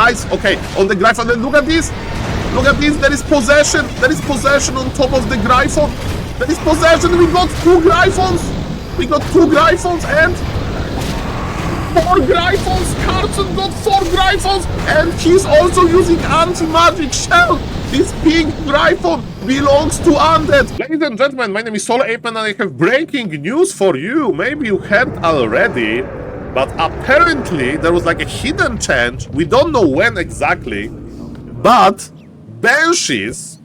nice. Okay, on the Gryphon, and look at this. Look at this, there is possession. There is possession on top of the Gryphon. There is possession, we got 2 Gryphons. We got 2 Gryphons and 4 Gryphons. Carson got 4 Gryphons and he's also using anti-magic shell. This pink Gryphon belongs to Undead. Ladies and gentlemen, my name is SaulApeMan and I have breaking news for you. Maybe you heard already, but apparently there was like a hidden change. We don't know when exactly, but Banshees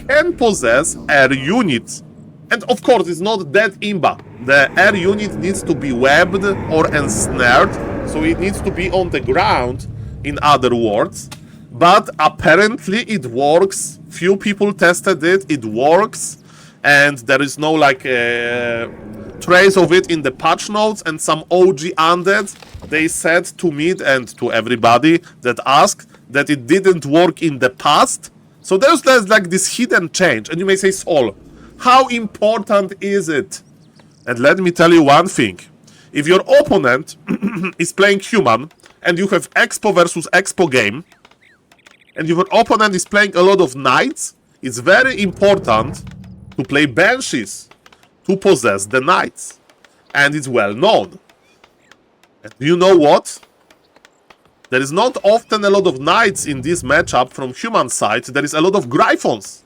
can possess air units. And of course, it's not that imba. The air unit needs to be webbed or ensnared, so it needs to be on the ground, in other words. But apparently it works. Few people tested it, it works. And there is no like trace of it in the patch notes, and some OG undead, they said to me and to everybody that asked that it didn't work in the past. So there's like this hidden change, and you may say, Saul, how important is it? And let me tell you one thing. If your opponent is playing human, and you have Expo versus Expo game, and your opponent is playing a lot of knights, it's very important to play Banshees to possess the knights. And it's well known. And you know what? There is not often a lot of knights in this matchup from human side. There is a lot of Gryphons.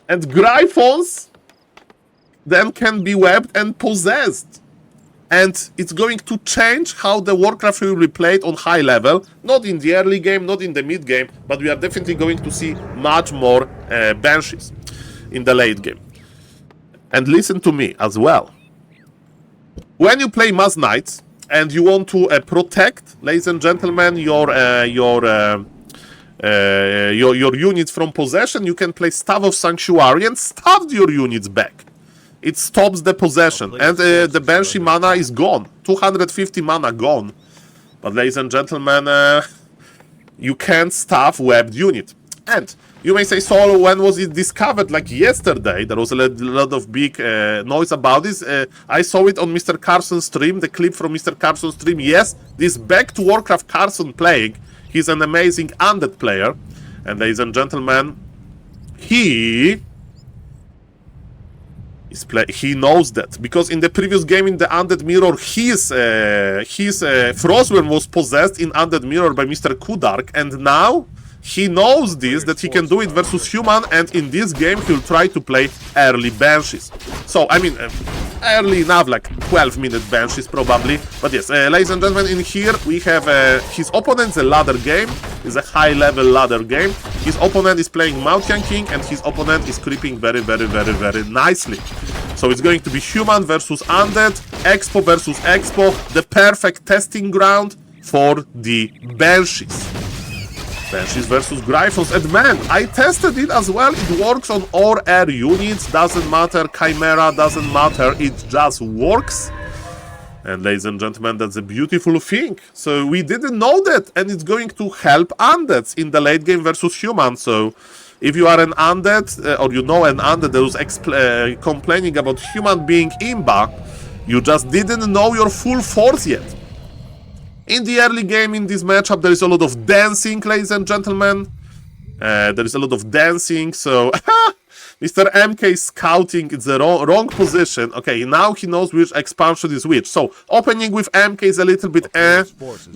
And Gryphons then can be webbed and possessed. And it's going to change how the Warcraft will be played on high level. Not in the early game, not in the mid game, but we are definitely going to see much more Banshees in the late game. And listen to me as well. When you play Mass Knights and you want to protect, ladies and gentlemen, your units from possession, you can play Staff of Sanctuary and staff your units back. It stops the possession, and the Banshee mana is gone. 250 mana gone. But ladies and gentlemen, you can't staff webbed unit. And you may say, Saul, when was it discovered? Like yesterday, there was a lot of big noise about this. I saw it on Mr. Carson's stream, the clip from Mr. Carson's stream. Yes, this back to Warcraft Carson playing. He's an amazing undead player. And ladies and gentlemen, he knows that, because in the previous game in the Undead Mirror, his Frostworm was possessed in Undead Mirror by Mr. Kudark, and now he knows this, that he can do it versus human, and in this game he'll try to play early Banshees. So, I mean, early enough, like 12-minute Banshees probably. But yes, ladies and gentlemen, in here we have his opponent's a ladder game. It's a high-level ladder game. His opponent is playing Mountain King, and his opponent is creeping very, very, very, very nicely. So it's going to be human versus undead, Expo versus Expo, the perfect testing ground for the Banshees. Banshees versus Gryphons, and man, I tested it as well. It works on all air units, doesn't matter, Chimera, doesn't matter, it just works. And ladies and gentlemen, that's a beautiful thing. So we didn't know that, and it's going to help undeads in the late game versus humans. So if you are an undead, or you know an undead that was complaining about human being imba, you just didn't know your full force yet. In the early game, in this matchup, there is a lot of dancing, ladies and gentlemen. There is a lot of dancing, so Mr. MK is scouting, it's the wrong position. Okay, now he knows which expansion is which. So, opening with MK is a little bit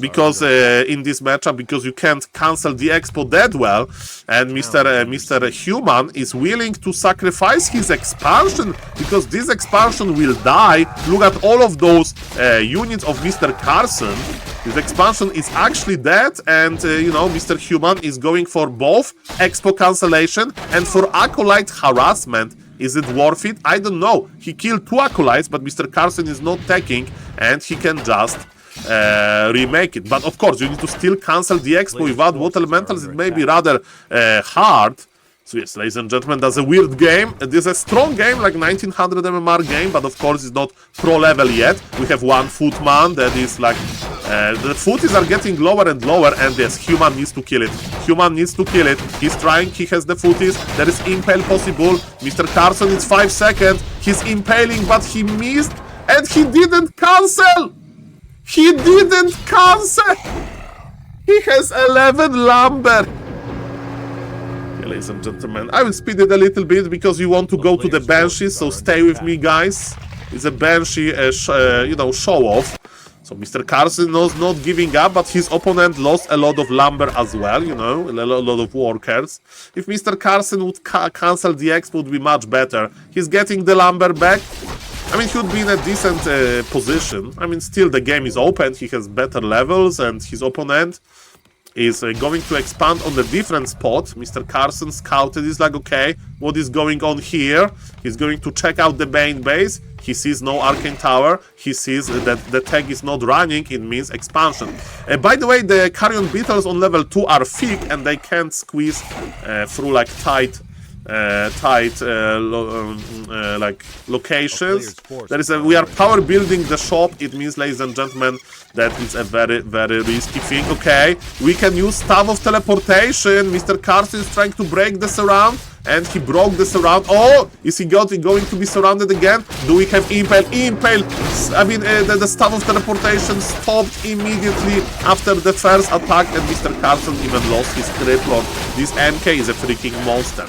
because in this matchup, because you can't cancel the expo that well. And Mr. Human is willing to sacrifice his expansion, because this expansion will die. Look at all of those units of Mr. Carson. His expansion is actually dead, and you know, Mr. Human is going for both expo cancellation and for acolyte harassment. Is it worth it? I don't know. He killed 2 acolytes, but Mr. Carson is not taking, and he can just remake it. But of course, you need to still cancel the expo without water elementals. It may be rather hard. So yes, ladies and gentlemen, that's a weird game. It is a strong game, like 1900 MMR game, but of course it's not pro level yet. We have 1 footman that is like... the footies are getting lower and lower, and yes, human needs to kill it. Human needs to kill it. He's trying, he has the footies. There is impale possible. Mr. Carson, it's 5 seconds. He's impaling, but he missed, and he didn't cancel! He didn't cancel! He has 11 lumber! Okay, ladies and gentlemen, I will speed it a little bit because you want to go to the Banshees, so stay with me, guys. It's a Banshee, you know, show-off. So Mr. Carson is not giving up, but his opponent lost a lot of lumber as well, you know, a lot of workers. If Mr. Carson would cancel the X, would be much better. He's getting the lumber back. I mean, he would be in a decent position. I mean, still the game is open, he has better levels, and his opponent is going to expand on the different spot. Mr. Carson scouted, is like, okay, what is going on here? He's going to check out the main base. He sees no arcane tower. He sees that the tag is not running. It means expansion. By the way, the carrion beetles on level 2 are thick and they can't squeeze through like tight like locations. There is we are power building the shop. It means, ladies and gentlemen, that it's a very, very risky thing. Okay, we can use Staff of Teleportation. Mr. Carson is trying to break the surround, and he broke the surround. Oh, is he going to be surrounded again? Do we have Impale? Impale! I mean, the Staff of Teleportation stopped immediately after the first attack, and Mr. Carson even lost his Crippler. This MK is a freaking monster.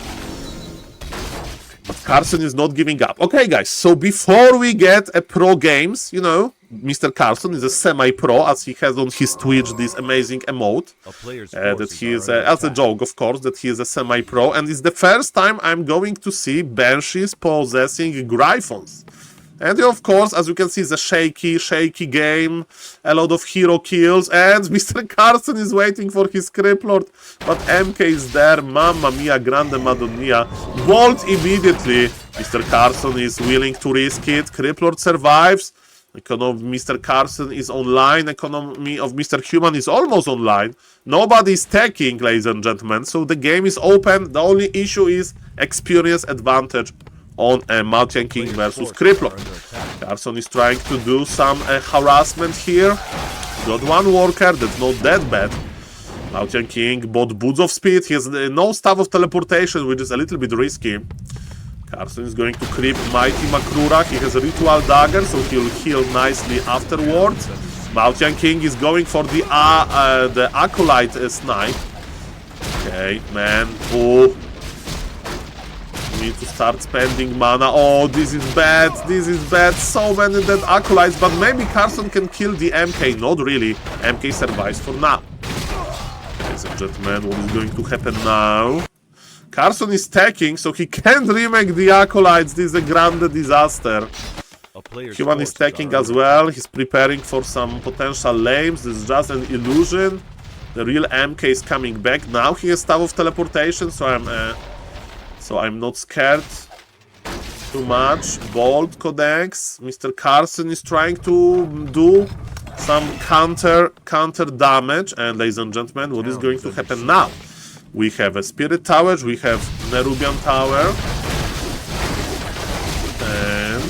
But Carson is not giving up. Okay, guys, so before we get a pro games, you know, Mr. Carson is a semi-pro, as he has on his Twitch this amazing emote. That he is, as a joke, of course, that he is a semi-pro. And it's the first time I'm going to see Banshees possessing Gryphons. And of course, as you can see, it's a shaky game. A lot of hero kills. And Mr. Carson is waiting for his Criplord. But MK is there. Mamma mia, grande madonna. Bolt immediately. Mr. Carson is willing to risk it. Criplord survives. Economy of Mr. Carson is online. Economy of Mr. Human is almost online. Nobody is taking, ladies and gentlemen. So the game is open. The only issue is experience advantage on a Maltian King versus Crippler. Carson is trying to do some harassment here. Got one worker, that's not that bad. Maltian King bought Boots of Speed. He has no Staff of Teleportation, which is a little bit risky. Carson is going to creep Mighty Makrura. He has a Ritual Dagger, so he'll heal nicely afterwards. Maltian King is going for the Acolyte Snipe. Okay, man. Oh. Need to start spending mana. Oh, this is bad. This is bad. So many dead acolytes, but maybe Carson can kill the MK. Not really. MK survives for now. Ladies and gentlemen, what is going to happen now? Carson is stacking, so he can't remake the acolytes. This is a grand disaster. Human is stacking as well. He's preparing for some potential lames. This is just an illusion. The real MK is coming back. Now he has Staff of Teleportation, so I'm not scared too much. Bolt Codex. Mr. Carson is trying to do some counter damage. And ladies and gentlemen, what is going to happen now? We have a Spirit Tower, we have Nerubian Tower. And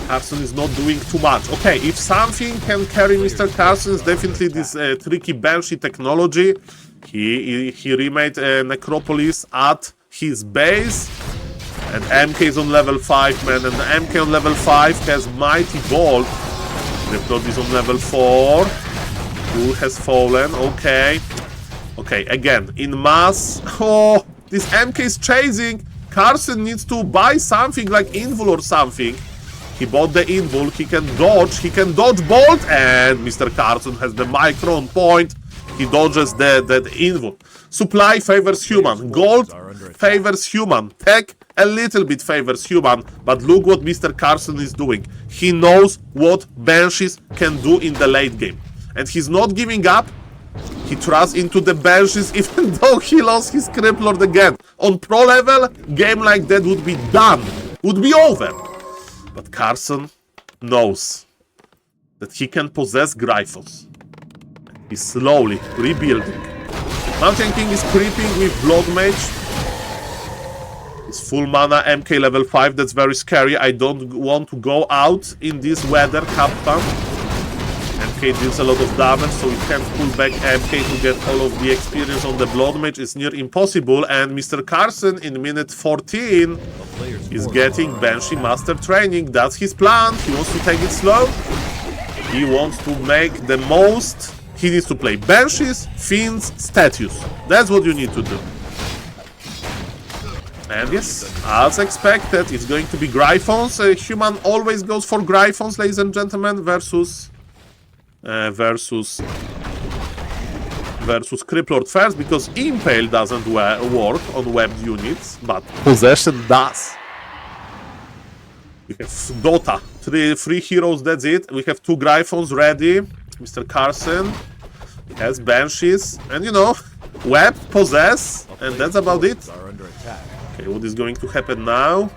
Carson is not doing too much. Okay, if something can carry Mr. Carson, is definitely this tricky Banshee technology. He remade Necropolis at his base, and MK is on level 5, man, and the MK on level 5 has Mighty Bolt. The plot is on level 4. Who has fallen? Okay. Okay, again, in mass. Oh, this MK is chasing. Carson needs to buy something like Invul or something. He bought the Invul, he can dodge Bolt, and Mr. Carson has the micro on point. He dodges the Invul. Supply favors human. Gold favors human. Tech a little bit favors human. But look what Mr. Carson is doing. He knows what Banshees can do in the late game. And he's not giving up. He trusts into the Banshees even though he lost his Crippler again. On pro level, game like that would be done. Would be over. But Carson knows that he can possess Gryphons. He's slowly rebuilding. Mountain King is creeping with Blood Mage. It's full mana, MK level 5, that's very scary. I don't want to go out in this weather, Captain. MK deals a lot of damage, so we can't pull back MK to get all of the experience on the Blood Mage. It's near impossible, and Mr. Carson in minute 14 is getting Banshee Master Training. That's his plan. He wants to take it slow. He wants to make the most. He needs to play Banshees, Fiends, Statues. That's what you need to do. And yes, as expected, it's going to be Gryphons. Human always goes for Gryphons, ladies and gentlemen, versus Criplord first, because Impale doesn't work on webbed units, but Possession does. We have Dota, three heroes, that's it. We have 2 Gryphons ready. Mr. Carson has Banshees, and you know, Web, Possess, and that's about it. Okay, what is going to happen now?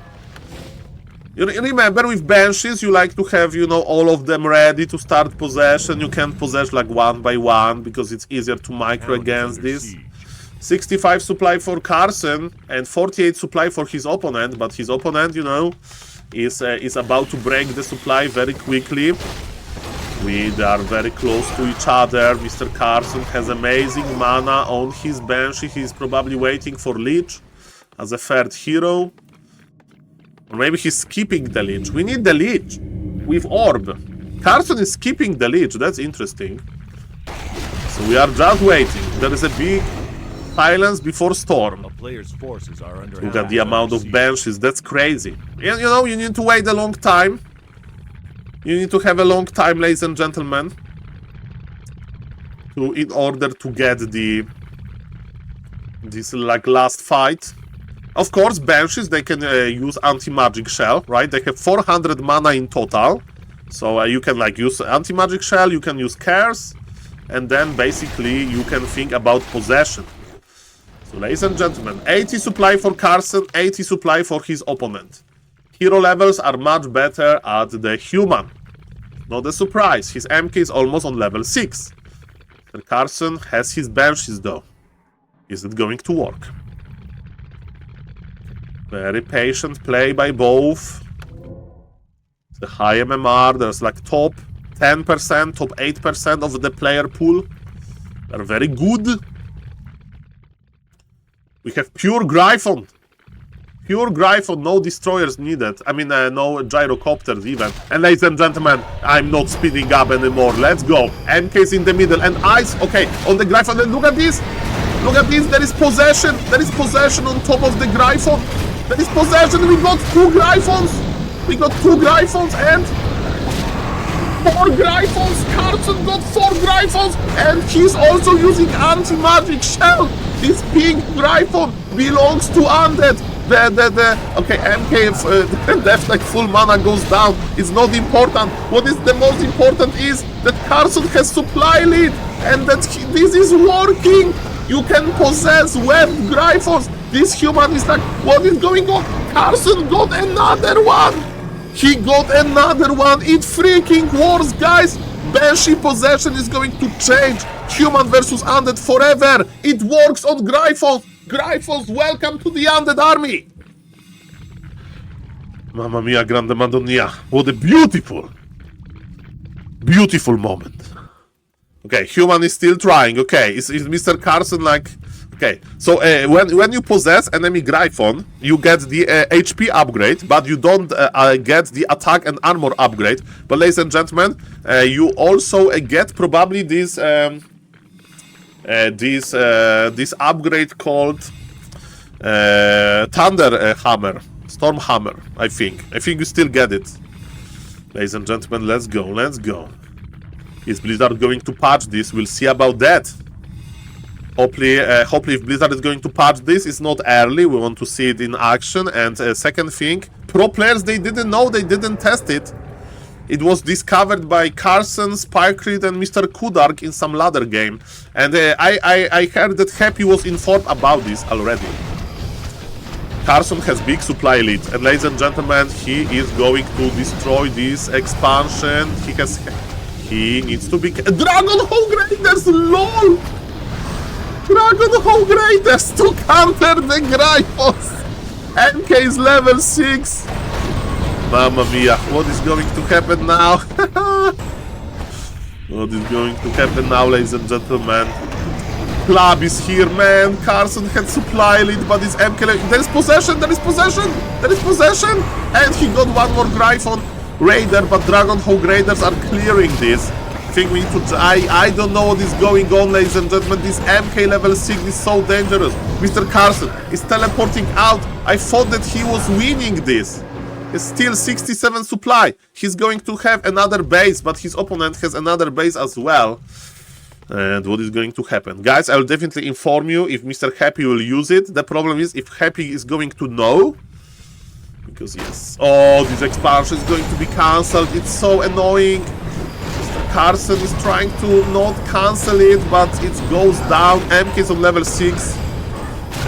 You remember, with Banshees, you like to have, you know, all of them ready to start possession. You can possess like one by one, because it's easier to micro against this. 65 supply for Carson, and 48 supply for his opponent, but his opponent, you know, is about to break the supply very quickly. They are very close to each other. Mr. Carson has amazing mana on his Banshee. He's probably waiting for Leech as a third hero. Or maybe he's skipping the Leech. We need the Leech with Orb. Carson is skipping the Leech. That's interesting. So we are just waiting. There is a big silence before storm. Look at the amount of Banshees. That's crazy. And you know, you need to wait a long time. You need to have a long time, ladies and gentlemen, in order to get this like last fight. Of course, Banshees, they can use anti-magic shell, right? They have 400 mana in total, so you can like use anti-magic shell, you can use cares, and then basically you can think about possession. So, ladies and gentlemen, 80 supply for Carson, 80 supply for his opponent. Hero levels are much better at the human. Not a surprise, his MK is almost on level 6. And Carson has his Banshees though. Is it going to work? Very patient play by both. The high MMR, there's like top 10%, top 8% of the player pool. They're very good. We have pure Gryphon. Pure Gryphon, no destroyers needed. I mean, no gyrocopters even. And ladies and gentlemen, I'm not speeding up anymore. Let's go. MK's in the middle and Ice, okay, on the Gryphon. And look at this. Look at this. There is possession. There is possession on top of the Gryphon. There is possession. We got 2 Gryphons. We got 2 Gryphons and 4 Gryphons. Carson got 4 Gryphons. And he's also using anti-magic shell. This pink Gryphon belongs to Undead. Okay, MK left like full mana goes down. It's not important. What is the most important is that Carson has supply lead and that this is working. You can possess webbed Gryphons. This human is like, what is going on? Carson got another one. He got another one. It freaking works, guys. Banshee possession is going to change human versus undead forever. It works on Gryphons. Gryphons, welcome to the Undead Army! Mamma mia, grande Madonna. What a beautiful, beautiful moment. Okay, human is still trying. Okay, is Mr. Carson like... Okay, so when you possess enemy Gryphon, you get the HP upgrade, but you don't get the attack and armor upgrade. But ladies and gentlemen, you also get probably this... this upgrade called Thunder Hammer, Storm Hammer, I think you still get it. Ladies and gentlemen, let's go, let's go. Is Blizzard going to patch this? We'll see about that. Hopefully if Blizzard is going to patch this, it's not early, we want to see it in action. And second thing, pro players, they didn't know, they didn't test it. It was discovered by Carson, Spikerid, and Mr. Kudark in some ladder game. And I heard that Happy was informed about this already. Carson has big supply lead. And ladies and gentlemen, he is going to destroy this expansion. He needs to be... Dragon Hog Raiders, LOL! Dragon Hog Raiders to counter the Gryphons! MK is level 6. Mamma mia, what is going to happen now? What is going to happen now, ladies and gentlemen? Club is here, man. Carson had supply lead, but it's MK. There is possession, there is possession, there is possession! And he got one more Gryphon Raider, but Dragon Hog Raiders are clearing this. think we need to... I don't know what is going on, ladies and gentlemen. This MK level 6 is so dangerous. Mr. Carson is teleporting out. I thought that he was winning this. It's still 67 supply. He's going to have another base, but his opponent has another base as well. And what is going to happen? Guys, I will definitely inform you if Mr. Happy will use it. The problem is if Happy is going to know. Because yes. Oh, this expansion is going to be cancelled. It's so annoying. Mr. Carson is trying to not cancel it, but it goes down. MK is on level 6.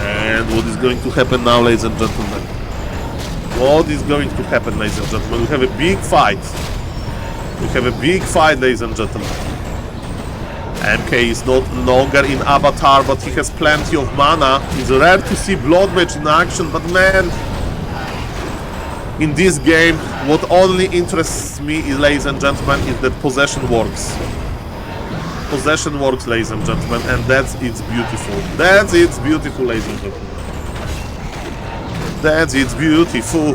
And what is going to happen now, ladies and gentlemen? What is going to happen, ladies and gentlemen? We have a big fight. We have a big fight, ladies and gentlemen. MK is not longer in Avatar, but he has plenty of mana. It's rare to see Blood Mage in action, but man, in this game, what only interests me, ladies and gentlemen, is that possession works. Possession works, ladies and gentlemen, and that's it's beautiful. That's it's beautiful, ladies and gentlemen. That's it's beautiful.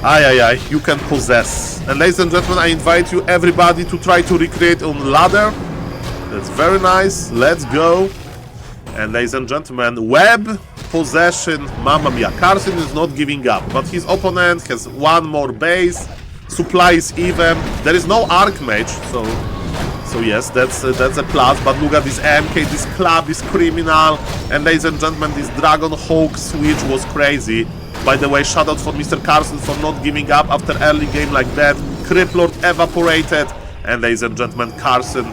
Aye, you can possess. And ladies and gentlemen, I invite you, everybody, to try to recreate on ladder. That's very nice. Let's go. And ladies and gentlemen, web, possession, mamma mia. Carson is not giving up, but his opponent has one more base. Supply is even. There is no Archmage, so yes, that's a plus. But look at this MK, this club is criminal. And ladies and gentlemen, this Dragon Hawk switch was crazy. By the way, shout out for Mr. Carson for not giving up after early game like that. Criplord evaporated. And ladies and gentlemen, Carson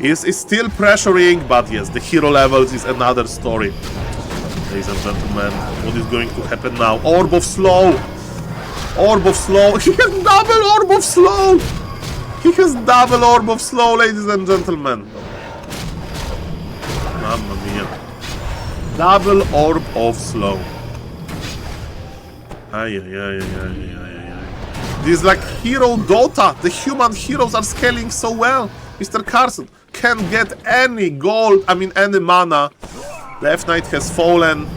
is still pressuring, but yes, the hero levels is another story. Ladies and gentlemen, what is going to happen now? Orb of Slow. Orb of Slow. He has double Orb of Slow. He has double Orb of Slow, ladies and gentlemen. Mamma mia. Double Orb of Slow. This is like hero Dota. The human heroes are scaling so well. Mr. Carson can't get any gold, any mana. The F-Knight has fallen.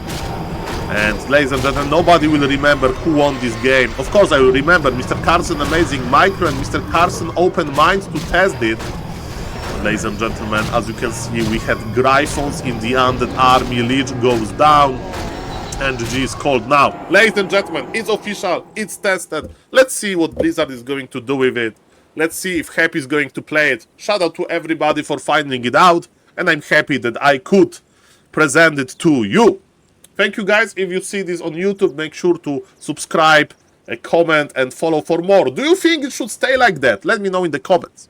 And ladies and gentlemen, nobody will remember who won this game. Of course I will remember Mr. Carson amazing micro and Mr. Carson open mind to test it. Ladies and gentlemen, as you can see, we had Gryphons in the Undead army. Leech goes down. And GG is called now. Ladies and gentlemen, it's official, it's tested. Let's see what Blizzard is going to do with it. Let's see if Happy is going to play it. Shout out to everybody for finding it out. And I'm happy that I could present it to you. Thank you guys. If you see this on YouTube, make sure to subscribe, comment and follow for more. Do you think it should stay like that? Let me know in the comments.